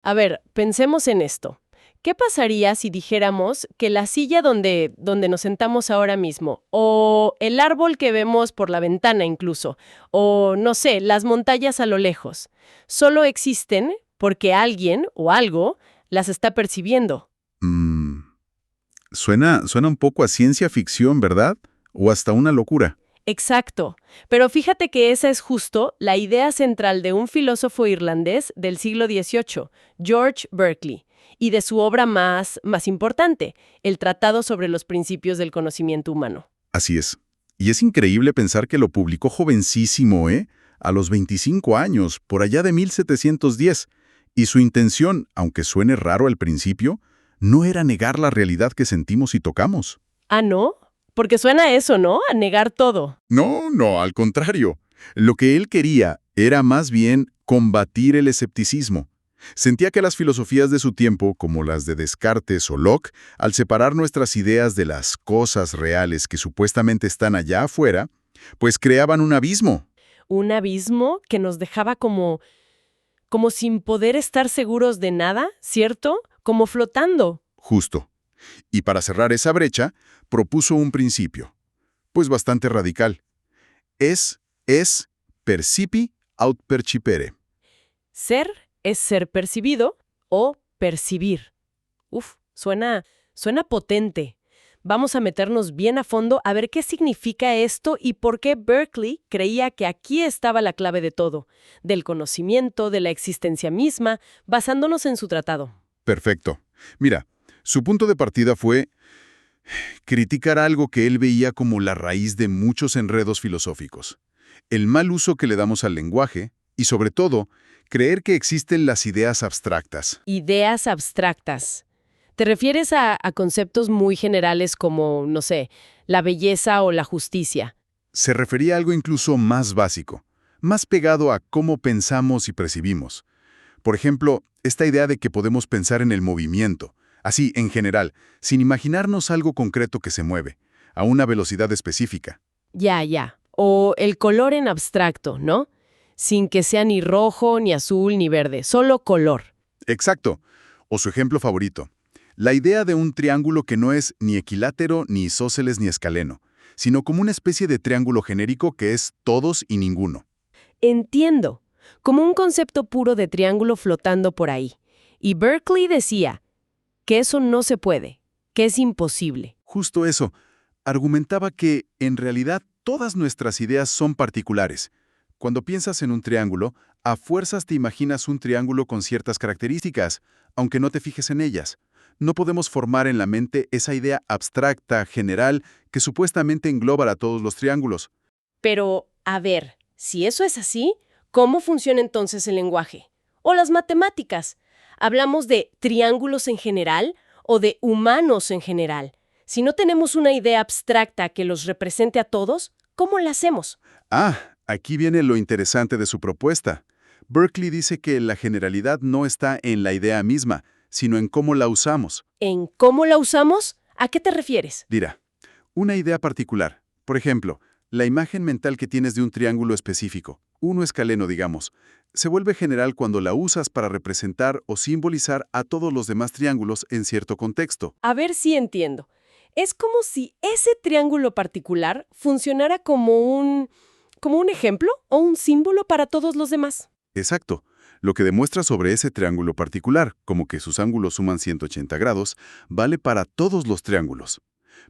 A ver, pensemos en esto. ¿Qué pasaría si dijéramos que la silla donde nos sentamos ahora mismo, o el árbol que vemos por la ventana incluso, o no sé, las montañas a lo lejos, solo existen porque alguien o algo las está percibiendo? Mm, suena un poco a ciencia ficción, ¿verdad? O hasta una locura. Exacto. Pero fíjate que esa es justo la idea central de un filósofo irlandés del siglo XVIII, George Berkeley, y de su obra más importante, el Tratado sobre los Principios del Conocimiento Humano. Así es. Y es increíble pensar que lo publicó jovencísimo, ¿eh? A los 25 años, por allá de 1710. Y su intención, aunque suene raro al principio, no era negar la realidad que sentimos y tocamos. Ah, ¿no? Porque suena a eso, ¿no? A negar todo. No, no, al contrario. Lo que él quería era más bien combatir el escepticismo. Sentía que las filosofías de su tiempo, como las de Descartes o Locke, al separar nuestras ideas de las cosas reales que supuestamente están allá afuera, pues creaban un abismo. Un abismo que nos dejaba como sin poder estar seguros de nada, ¿cierto? Como flotando. Justo. Y para cerrar esa brecha, propuso un principio, pues bastante radical. Es percipi aut percipere. Ser es ser percibido o percibir. Uf, suena potente. Vamos a meternos bien a fondo a ver qué significa esto y por qué Berkeley creía que aquí estaba la clave de todo, del conocimiento, de la existencia misma, basándonos en su tratado. Perfecto. Mira, su punto de partida fue criticar algo que él veía como la raíz de muchos enredos filosóficos. El mal uso que le damos al lenguaje y, sobre todo, creer que existen las ideas abstractas. Ideas abstractas. ¿Te refieres a conceptos muy generales como, no sé, la belleza o la justicia? Se refería a algo incluso más básico, más pegado a cómo pensamos y percibimos. Por ejemplo, esta idea de que podemos pensar en el movimiento, así en general, sin imaginarnos algo concreto que se mueve, a una velocidad específica. Ya, ya. O el color en abstracto, ¿no? Sin que sea ni rojo, ni azul, ni verde, solo color. Exacto. O su ejemplo favorito, la idea de un triángulo que no es ni equilátero, ni isósceles, ni escaleno, sino como una especie de triángulo genérico que es todos y ninguno. Entiendo. Como un concepto puro de triángulo flotando por ahí. Y Berkeley decía que eso no se puede, que es imposible. Justo eso. Argumentaba que, en realidad, todas nuestras ideas son particulares. Cuando piensas en un triángulo, a fuerzas te imaginas un triángulo con ciertas características, aunque no te fijes en ellas. No podemos formar en la mente esa idea abstracta, general, que supuestamente engloba a todos los triángulos. Pero, a ver, si eso es así, ¿cómo funciona entonces el lenguaje? O las matemáticas. ¿Hablamos de triángulos en general o de humanos en general? Si no tenemos una idea abstracta que los represente a todos, ¿cómo la hacemos? Ah, aquí viene lo interesante de su propuesta. Berkeley dice que la generalidad no está en la idea misma, sino en cómo la usamos. ¿En cómo la usamos? ¿A qué te refieres? Dirá, una idea particular. Por ejemplo, la imagen mental que tienes de un triángulo específico, uno escaleno digamos, se vuelve general cuando la usas para representar o simbolizar a todos los demás triángulos en cierto contexto. A ver si entiendo. Es como si ese triángulo particular funcionara como un ejemplo o un símbolo para todos los demás. Exacto. Lo que demuestra sobre ese triángulo particular, como que sus ángulos suman 180 grados, vale para todos los triángulos.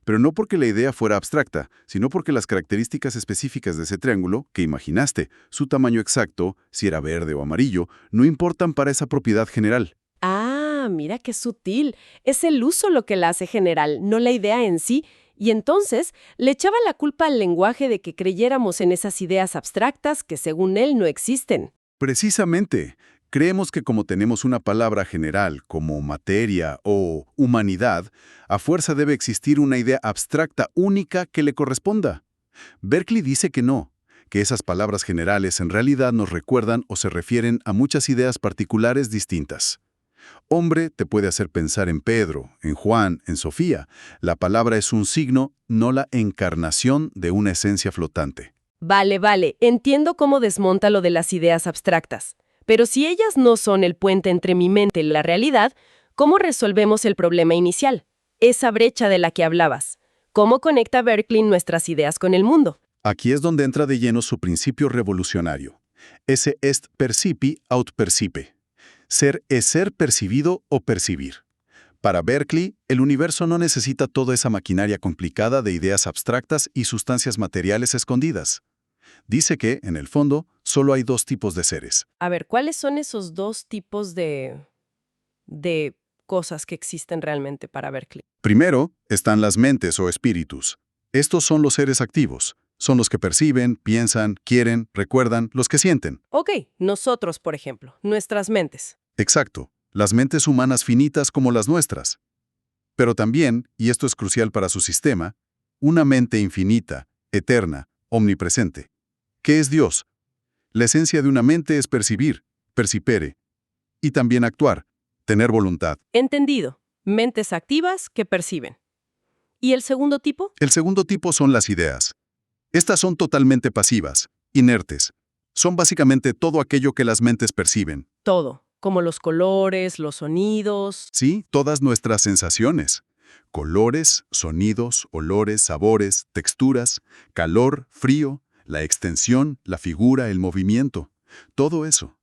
Pero no porque la idea fuera abstracta, sino porque las características específicas de ese triángulo, que imaginaste, su tamaño exacto, si era verde o amarillo, no importan para esa propiedad general. Ah, mira qué sutil. Es el uso lo que la hace general, no la idea en sí. Y entonces le echaba la culpa al lenguaje de que creyéramos en esas ideas abstractas que según él no existen. Precisamente, creemos que como tenemos una palabra general como materia o humanidad, a fuerza debe existir una idea abstracta única que le corresponda. Berkeley dice que no, que esas palabras generales en realidad nos recuerdan o se refieren a muchas ideas particulares distintas. Hombre te puede hacer pensar en Pedro, en Juan, en Sofía. La palabra es un signo, no la encarnación de una esencia flotante. Vale, entiendo cómo desmonta lo de las ideas abstractas. Pero si ellas no son el puente entre mi mente y la realidad, ¿cómo resolvemos el problema inicial? Esa brecha de la que hablabas. ¿Cómo conecta Berkeley nuestras ideas con el mundo? Aquí es donde entra de lleno su principio revolucionario. Ese est percipi aut percipe. Ser es ser percibido o percibir. Para Berkeley, el universo no necesita toda esa maquinaria complicada de ideas abstractas y sustancias materiales escondidas. Dice que, en el fondo, solo hay dos tipos de seres. A ver, ¿cuáles son esos dos tipos de cosas que existen realmente para Berkeley? Primero, están las mentes o espíritus. Estos son los seres activos. Son los que perciben, piensan, quieren, recuerdan, los que sienten. Ok, nosotros, por ejemplo, nuestras mentes. Exacto, las mentes humanas finitas como las nuestras. Pero también, y esto es crucial para su sistema, una mente infinita, eterna, omnipresente. ¿Qué es Dios? La esencia de una mente es percibir, percipere, y también actuar, tener voluntad. Entendido. Mentes activas que perciben. ¿Y el segundo tipo? El segundo tipo son las ideas. Estas son totalmente pasivas, inertes. Son básicamente todo aquello que las mentes perciben. Todo, como los colores, los sonidos. Sí, todas nuestras sensaciones. Colores, sonidos, olores, sabores, texturas, calor, frío, la extensión, la figura, el movimiento. Todo eso.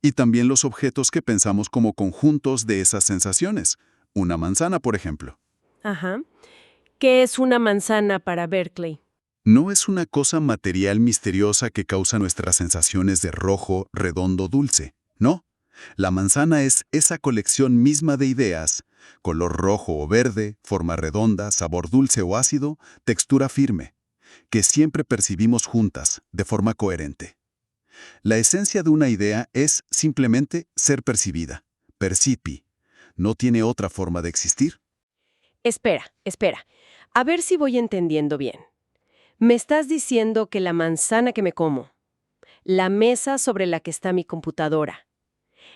Y también los objetos que pensamos como conjuntos de esas sensaciones. Una manzana, por ejemplo. Ajá. ¿Qué es una manzana para Berkeley? No es una cosa material misteriosa que causa nuestras sensaciones de rojo, redondo, dulce. No. La manzana es esa colección misma de ideas, color rojo o verde, forma redonda, sabor dulce o ácido, textura firme, que siempre percibimos juntas, de forma coherente. La esencia de una idea es simplemente ser percibida, percipi. No tiene otra forma de existir. Espera. A ver si voy entendiendo bien. Me estás diciendo que la manzana que me como, la mesa sobre la que está mi computadora,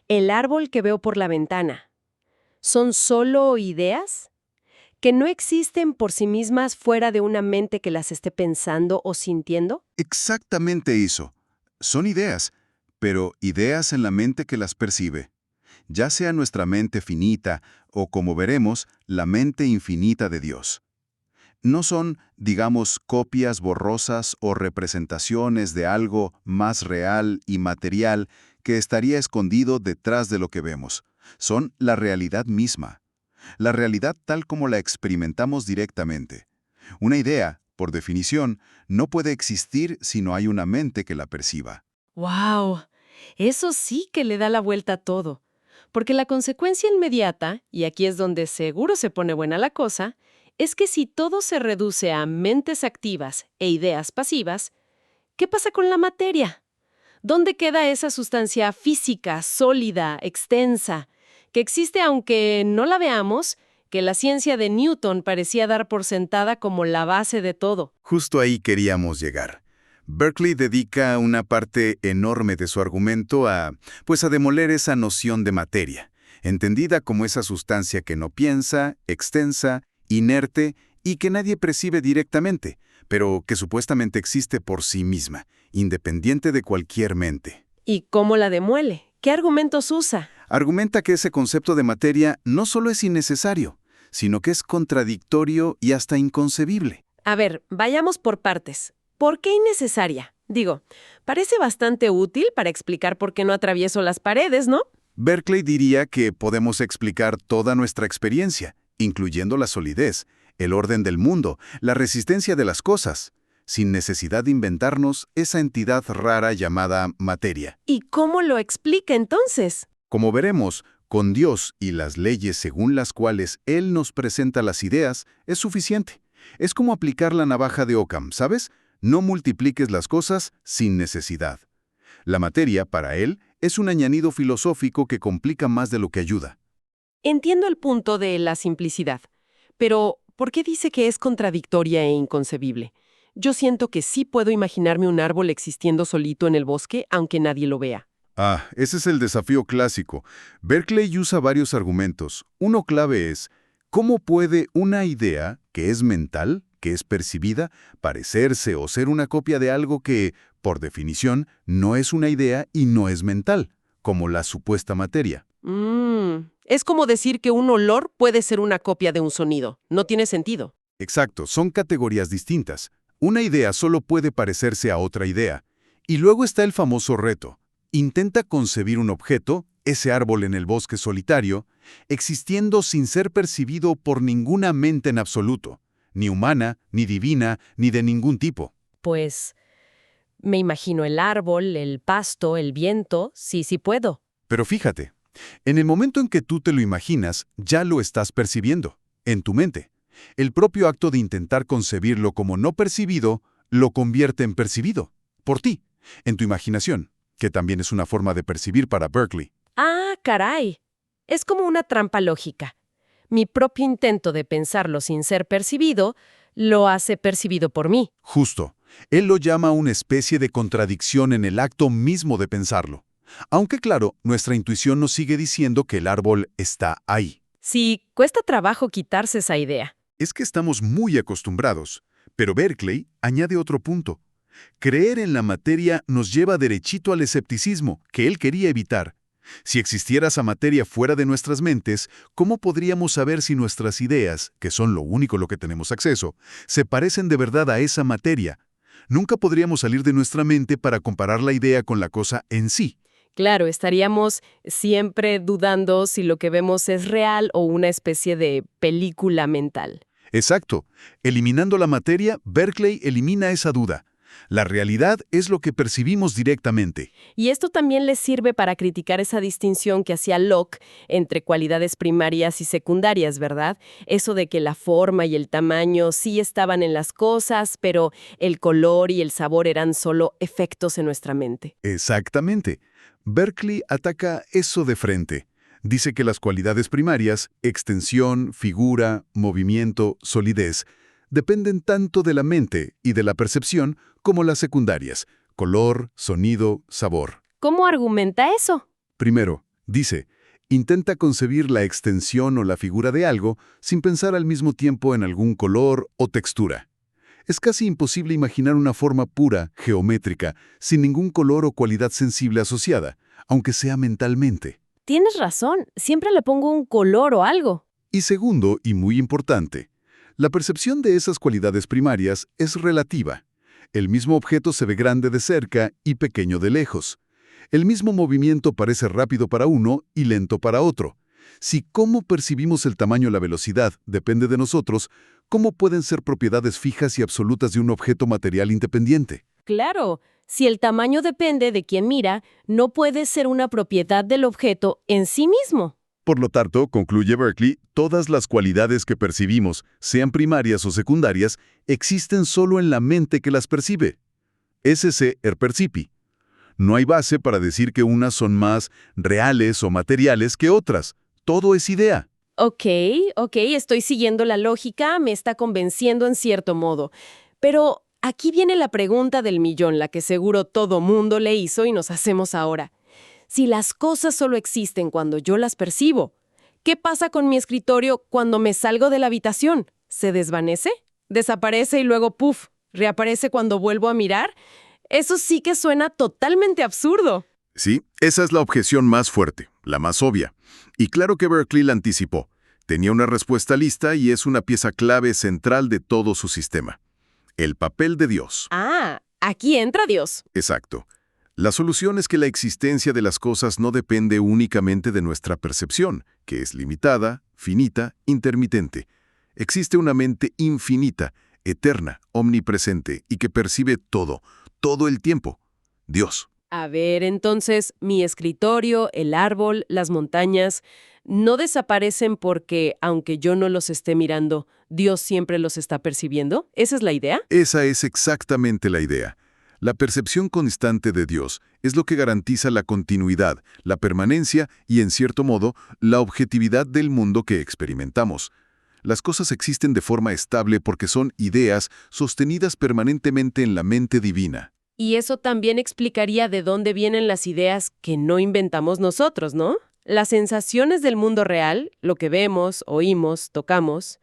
el árbol que veo por la ventana, ¿son solo ideas? ¿Que no existen por sí mismas fuera de una mente que las esté pensando o sintiendo? Exactamente eso. Son ideas, pero ideas en la mente que las percibe. Ya sea nuestra mente finita o, como veremos, la mente infinita de Dios. No son, digamos, copias borrosas o representaciones de algo más real y material que estaría escondido detrás de lo que vemos. Son la realidad misma. La realidad tal como la experimentamos directamente. Una idea, por definición, no puede existir si no hay una mente que la perciba. ¡Wow! Eso sí que le da la vuelta a todo. Porque la consecuencia inmediata, y aquí es donde seguro se pone buena la cosa, es que si todo se reduce a mentes activas e ideas pasivas, ¿qué pasa con la materia? ¿Dónde queda esa sustancia física, sólida, extensa, que existe aunque no la veamos, que la ciencia de Newton parecía dar por sentada como la base de todo? Justo ahí queríamos llegar. Berkeley dedica una parte enorme de su argumento a demoler esa noción de materia, entendida como esa sustancia que no piensa, extensa, inerte y que nadie percibe directamente, pero que supuestamente existe por sí misma, independiente de cualquier mente. ¿Y cómo la demuele? ¿Qué argumentos usa? Argumenta que ese concepto de materia no solo es innecesario, sino que es contradictorio y hasta inconcebible. A ver, vayamos por partes. ¿Por qué innecesaria? Digo, parece bastante útil para explicar por qué no atravieso las paredes, ¿no? Berkeley diría que podemos explicar toda nuestra experiencia, incluyendo la solidez, el orden del mundo, la resistencia de las cosas, sin necesidad de inventarnos esa entidad rara llamada materia. ¿Y cómo lo explica entonces? Como veremos, con Dios y las leyes según las cuales Él nos presenta las ideas, es suficiente. Es como aplicar la navaja de Occam, ¿sabes? No multipliques las cosas sin necesidad. La materia, para Él, es un añadido filosófico que complica más de lo que ayuda. Entiendo el punto de la simplicidad, pero ¿por qué dice que es contradictoria e inconcebible? Yo siento que sí puedo imaginarme un árbol existiendo solito en el bosque, aunque nadie lo vea. Ese es el desafío clásico. Berkeley usa varios argumentos. Uno clave es, ¿cómo puede una idea, que es mental, que es percibida, parecerse o ser una copia de algo que, por definición, no es una idea y no es mental, como la supuesta materia. Es como decir que un olor puede ser una copia de un sonido. No tiene sentido. Exacto, son categorías distintas. Una idea solo puede parecerse a otra idea. Y luego está el famoso reto. Intenta concebir un objeto, ese árbol en el bosque solitario, existiendo sin ser percibido por ninguna mente en absoluto, ni humana, ni divina, ni de ningún tipo. Pues me imagino el árbol, el pasto, el viento, sí puedo. Pero fíjate, en el momento en que tú te lo imaginas, ya lo estás percibiendo, en tu mente. El propio acto de intentar concebirlo como no percibido, lo convierte en percibido, por ti, en tu imaginación, que también es una forma de percibir para Berkeley. Ah, caray. Es como una trampa lógica. Mi propio intento de pensarlo sin ser percibido, lo hace percibido por mí. Justo. Él lo llama una especie de contradicción en el acto mismo de pensarlo. Aunque claro, nuestra intuición nos sigue diciendo que el árbol está ahí. Sí, cuesta trabajo quitarse esa idea. Es que estamos muy acostumbrados. Pero Berkeley añade otro punto. Creer en la materia nos lleva derechito al escepticismo, que él quería evitar. Si existiera esa materia fuera de nuestras mentes, ¿cómo podríamos saber si nuestras ideas, que son lo único a lo que tenemos acceso, se parecen de verdad a esa materia? Nunca podríamos salir de nuestra mente para comparar la idea con la cosa en sí. Claro, estaríamos siempre dudando si lo que vemos es real o una especie de película mental. Exacto. Eliminando la materia, Berkeley elimina esa duda. La realidad es lo que percibimos directamente. Y esto también les sirve para criticar esa distinción que hacía Locke entre cualidades primarias y secundarias, ¿verdad? Eso de que la forma y el tamaño sí estaban en las cosas, pero el color y el sabor eran solo efectos en nuestra mente. Exactamente. Berkeley ataca eso de frente. Dice que las cualidades primarias, extensión, figura, movimiento, solidez, dependen tanto de la mente y de la percepción como las secundarias, color, sonido, sabor. ¿Cómo argumenta eso? Primero, dice, intenta concebir la extensión o la figura de algo sin pensar al mismo tiempo en algún color o textura. Es casi imposible imaginar una forma pura, geométrica, sin ningún color o cualidad sensible asociada, aunque sea mentalmente. Tienes razón, siempre le pongo un color o algo. Y segundo, y muy importante, la percepción de esas cualidades primarias es relativa. El mismo objeto se ve grande de cerca y pequeño de lejos. El mismo movimiento parece rápido para uno y lento para otro. Si cómo percibimos el tamaño o la velocidad depende de nosotros, ¿cómo pueden ser propiedades fijas y absolutas de un objeto material independiente? Claro, si el tamaño depende de quien mira, no puede ser una propiedad del objeto en sí mismo. Por lo tanto, concluye Berkeley, todas las cualidades que percibimos, sean primarias o secundarias, existen solo en la mente que las percibe. Esse er percipi. No hay base para decir que unas son más reales o materiales que otras. Todo es idea. Ok, estoy siguiendo la lógica, me está convenciendo en cierto modo. Pero aquí viene la pregunta del millón, la que seguro todo mundo le hizo y nos hacemos ahora. Si las cosas solo existen cuando yo las percibo, ¿qué pasa con mi escritorio cuando me salgo de la habitación? ¿Se desvanece? ¿Desaparece y luego, puf, reaparece cuando vuelvo a mirar? Eso sí que suena totalmente absurdo. Sí, esa es la objeción más fuerte, la más obvia. Y claro que Berkeley la anticipó. Tenía una respuesta lista y es una pieza clave central de todo su sistema. El papel de Dios. Ah, aquí entra Dios. Exacto. La solución es que la existencia de las cosas no depende únicamente de nuestra percepción, que es limitada, finita, intermitente. Existe una mente infinita, eterna, omnipresente y que percibe todo el tiempo. Dios. A ver, entonces, mi escritorio, el árbol, las montañas, ¿no desaparecen porque, aunque yo no los esté mirando, Dios siempre los está percibiendo? ¿Esa es la idea? Esa es exactamente la idea. La percepción constante de Dios es lo que garantiza la continuidad, la permanencia y, en cierto modo, la objetividad del mundo que experimentamos. Las cosas existen de forma estable porque son ideas sostenidas permanentemente en la mente divina. Y eso también explicaría de dónde vienen las ideas que no inventamos nosotros, ¿no? Las sensaciones del mundo real, lo que vemos, oímos, tocamos,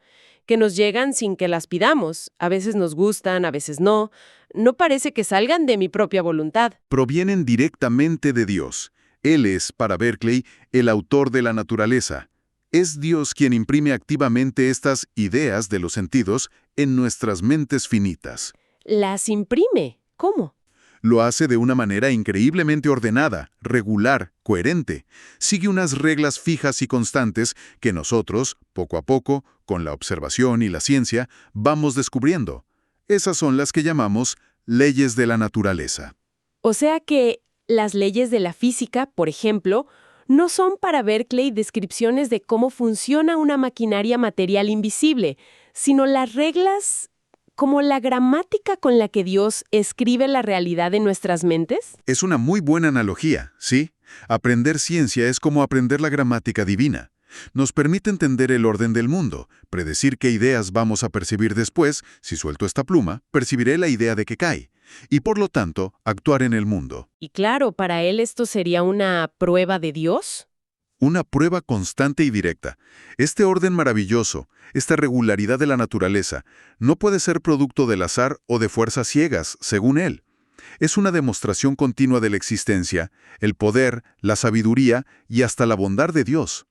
que nos llegan sin que las pidamos. A veces nos gustan, a veces no. No parece que salgan de mi propia voluntad. Provienen directamente de Dios. Él es, para Berkeley, el autor de la naturaleza. Es Dios quien imprime activamente estas ideas de los sentidos en nuestras mentes finitas. ¿Las imprime? ¿Cómo? Lo hace de una manera increíblemente ordenada, regular, coherente. Sigue unas reglas fijas y constantes que nosotros, poco a poco, con la observación y la ciencia, vamos descubriendo. Esas son las que llamamos leyes de la naturaleza. O sea que las leyes de la física, por ejemplo, no son para Berkeley descripciones de cómo funciona una maquinaria material invisible, sino las reglas como la gramática con la que Dios escribe la realidad en nuestras mentes. Es una muy buena analogía, ¿sí? Aprender ciencia es como aprender la gramática divina. Nos permite entender el orden del mundo, predecir qué ideas vamos a percibir después. Si suelto esta pluma, percibiré la idea de que cae, y por lo tanto, actuar en el mundo. Y claro, para él esto sería una prueba de Dios. Una prueba constante y directa. Este orden maravilloso, esta regularidad de la naturaleza, no puede ser producto del azar o de fuerzas ciegas, según él. Es una demostración continua de la existencia, el poder, la sabiduría y hasta la bondad de Dios.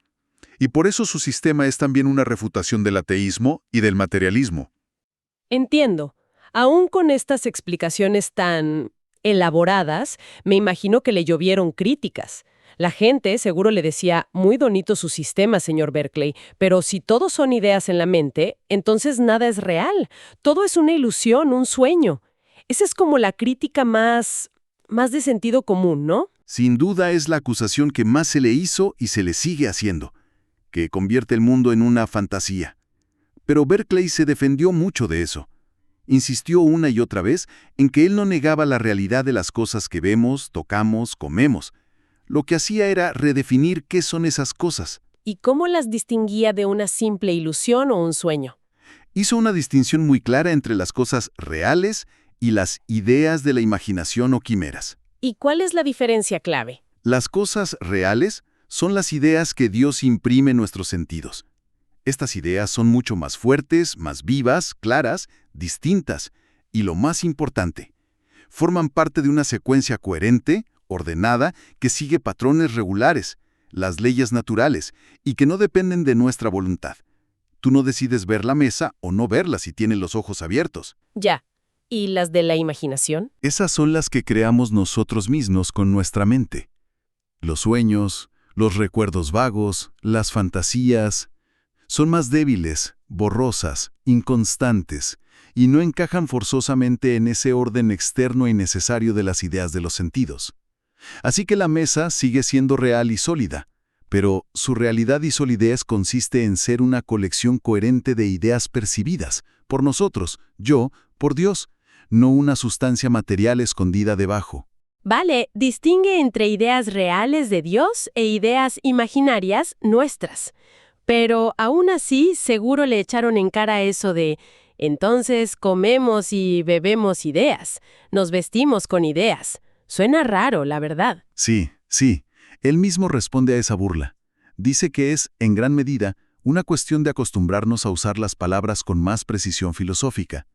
Y por eso su sistema es también una refutación del ateísmo y del materialismo. Entiendo. Aún con estas explicaciones tan elaboradas, me imagino que le llovieron críticas. La gente seguro le decía, muy bonito su sistema, señor Berkeley, pero si todo son ideas en la mente, entonces nada es real. Todo es una ilusión, un sueño. Esa es como la crítica más de sentido común, ¿no? Sin duda es la acusación que más se le hizo y se le sigue haciendo, que convierte el mundo en una fantasía. Pero Berkeley se defendió mucho de eso. Insistió una y otra vez en que él no negaba la realidad de las cosas que vemos, tocamos, comemos. Lo que hacía era redefinir qué son esas cosas. ¿Y cómo las distinguía de una simple ilusión o un sueño? Hizo una distinción muy clara entre las cosas reales y las ideas de la imaginación o quimeras. ¿Y cuál es la diferencia clave? Las cosas reales son las ideas que Dios imprime en nuestros sentidos. Estas ideas son mucho más fuertes, más vivas, claras, distintas y, lo más importante, forman parte de una secuencia coherente, ordenada, que sigue patrones regulares, las leyes naturales, y que no dependen de nuestra voluntad. Tú no decides ver la mesa o no verla si tienes los ojos abiertos. Ya. ¿Y las de la imaginación? Esas son las que creamos nosotros mismos con nuestra mente. Los sueños, los recuerdos vagos, las fantasías, son más débiles, borrosas, inconstantes, y no encajan forzosamente en ese orden externo y necesario de las ideas de los sentidos. Así que la mesa sigue siendo real y sólida, pero su realidad y solidez consiste en ser una colección coherente de ideas percibidas, por nosotros, por Dios, no una sustancia material escondida debajo. Vale, distingue entre ideas reales de Dios e ideas imaginarias nuestras. Pero aún así, seguro le echaron en cara eso de, entonces comemos y bebemos ideas, nos vestimos con ideas. Suena raro, la verdad. Sí. Él mismo responde a esa burla. Dice que es, en gran medida, una cuestión de acostumbrarnos a usar las palabras con más precisión filosófica.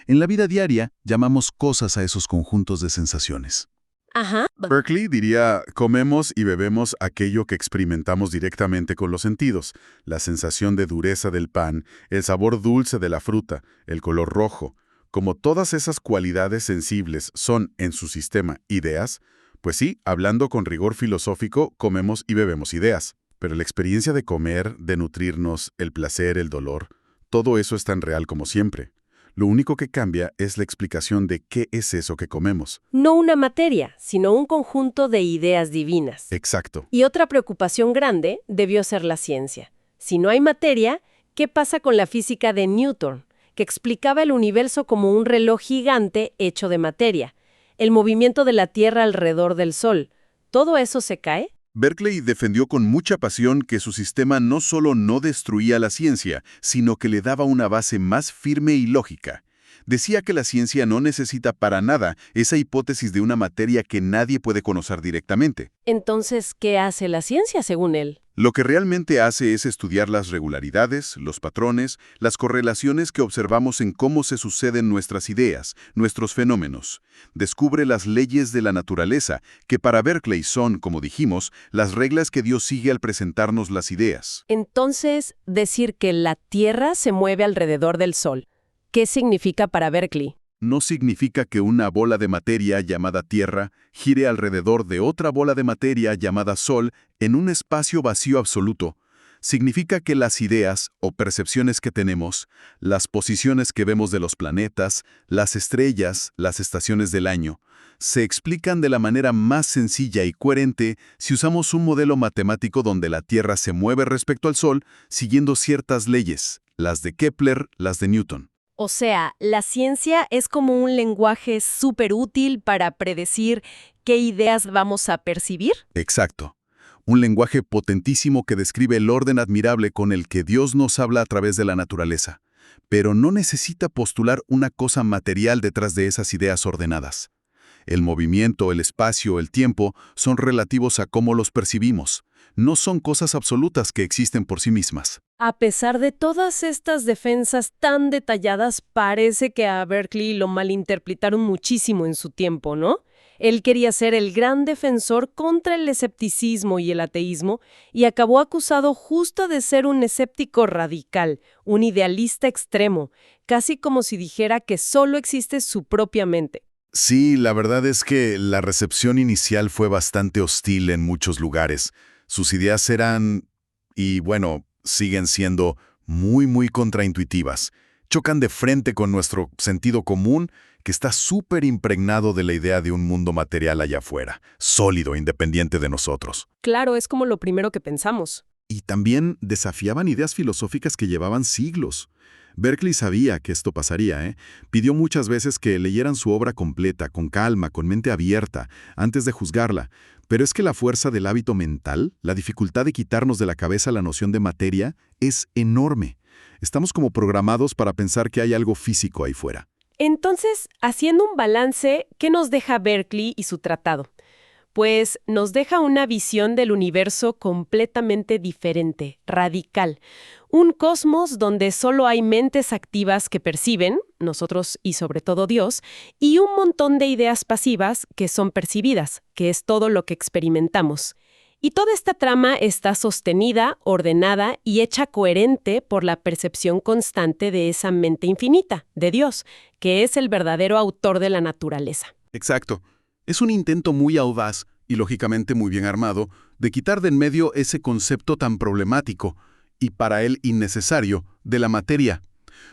En la vida diaria, llamamos cosas a esos conjuntos de sensaciones. Ajá. Berkeley diría, comemos y bebemos aquello que experimentamos directamente con los sentidos, la sensación de dureza del pan, el sabor dulce de la fruta, el color rojo. Como todas esas cualidades sensibles son, en su sistema, ideas, pues sí, hablando con rigor filosófico, comemos y bebemos ideas. Pero la experiencia de comer, de nutrirnos, el placer, el dolor, todo eso es tan real como siempre. Lo único que cambia es la explicación de qué es eso que comemos. No una materia, sino un conjunto de ideas divinas. Exacto. Y otra preocupación grande debió ser la ciencia. Si no hay materia, ¿qué pasa con la física de Newton, que explicaba el universo como un reloj gigante hecho de materia? El movimiento de la Tierra alrededor del Sol. ¿Todo eso se cae? Berkeley defendió con mucha pasión que su sistema no solo no destruía la ciencia, sino que le daba una base más firme y lógica. Decía que la ciencia no necesita para nada esa hipótesis de una materia que nadie puede conocer directamente. Entonces, ¿qué hace la ciencia según él? Lo que realmente hace es estudiar las regularidades, los patrones, las correlaciones que observamos en cómo se suceden nuestras ideas, nuestros fenómenos. Descubre las leyes de la naturaleza, que para Berkeley son, como dijimos, las reglas que Dios sigue al presentarnos las ideas. Entonces, decir que la Tierra se mueve alrededor del Sol, ¿qué significa para Berkeley? No significa que una bola de materia llamada Tierra gire alrededor de otra bola de materia llamada Sol en un espacio vacío absoluto. Significa que las ideas o percepciones que tenemos, las posiciones que vemos de los planetas, las estrellas, las estaciones del año, se explican de la manera más sencilla y coherente si usamos un modelo matemático donde la Tierra se mueve respecto al Sol siguiendo ciertas leyes, las de Kepler, las de Newton. O sea, la ciencia es como un lenguaje súper útil para predecir qué ideas vamos a percibir. Exacto. Un lenguaje potentísimo que describe el orden admirable con el que Dios nos habla a través de la naturaleza, pero no necesita postular una cosa material detrás de esas ideas ordenadas. El movimiento, el espacio, el tiempo son relativos a cómo los percibimos. No son cosas absolutas que existen por sí mismas. A pesar de todas estas defensas tan detalladas, parece que a Berkeley lo malinterpretaron muchísimo en su tiempo, ¿no? Él quería ser el gran defensor contra el escepticismo y el ateísmo y acabó acusado justo de ser un escéptico radical, un idealista extremo, casi como si dijera que solo existe su propia mente. Sí, la verdad es que la recepción inicial fue bastante hostil en muchos lugares. Sus ideas eran, y bueno, siguen siendo muy contraintuitivas. Chocan de frente con nuestro sentido común, que está súper impregnado de la idea de un mundo material allá afuera, sólido, independiente de nosotros. Claro, es como lo primero que pensamos. Y también desafiaban ideas filosóficas que llevaban siglos. Berkeley sabía que esto pasaría, ¿eh? Pidió muchas veces que leyeran su obra completa, con calma, con mente abierta, antes de juzgarla. Pero es que la fuerza del hábito mental, la dificultad de quitarnos de la cabeza la noción de materia, es enorme. Estamos como programados para pensar que hay algo físico ahí fuera. Entonces, haciendo un balance, ¿qué nos deja Berkeley y su tratado? Pues nos deja una visión del universo completamente diferente, radical. Un cosmos donde solo hay mentes activas que perciben, nosotros y sobre todo Dios, y un montón de ideas pasivas que son percibidas, que es todo lo que experimentamos. Y toda esta trama está sostenida, ordenada y hecha coherente por la percepción constante de esa mente infinita, de Dios, que es el verdadero autor de la naturaleza. Exacto. Es un intento muy audaz, y lógicamente muy bien armado, de quitar de en medio ese concepto tan problemático, y para él innecesario, de la materia.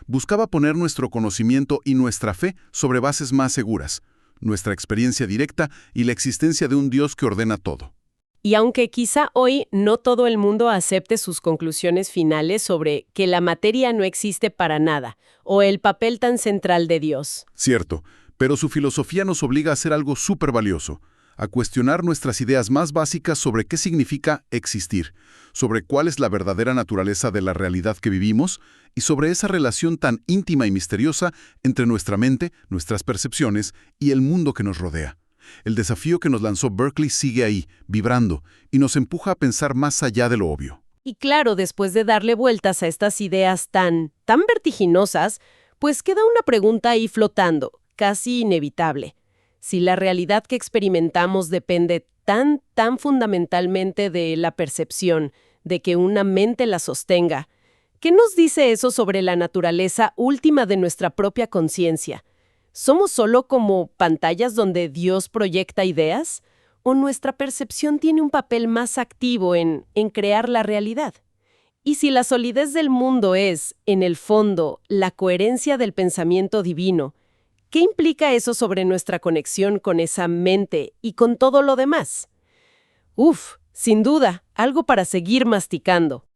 Buscaba poner nuestro conocimiento y nuestra fe sobre bases más seguras, nuestra experiencia directa y la existencia de un Dios que ordena todo. Y aunque quizá hoy no todo el mundo acepte sus conclusiones finales sobre que la materia no existe para nada, o el papel tan central de Dios. Cierto, pero su filosofía nos obliga a hacer algo súper valioso, a cuestionar nuestras ideas más básicas sobre qué significa existir, sobre cuál es la verdadera naturaleza de la realidad que vivimos y sobre esa relación tan íntima y misteriosa entre nuestra mente, nuestras percepciones y el mundo que nos rodea. El desafío que nos lanzó Berkeley sigue ahí, vibrando, y nos empuja a pensar más allá de lo obvio. Y claro, después de darle vueltas a estas ideas tan vertiginosas, pues queda una pregunta ahí flotando, casi inevitable. Si la realidad que experimentamos depende tan fundamentalmente de la percepción, de que una mente la sostenga, ¿qué nos dice eso sobre la naturaleza última de nuestra propia conciencia? ¿Somos solo como pantallas donde Dios proyecta ideas? ¿O nuestra percepción tiene un papel más activo en crear la realidad? Y si la solidez del mundo es, en el fondo, la coherencia del pensamiento divino, ¿qué implica eso sobre nuestra conexión con esa mente y con todo lo demás? Sin duda, algo para seguir masticando.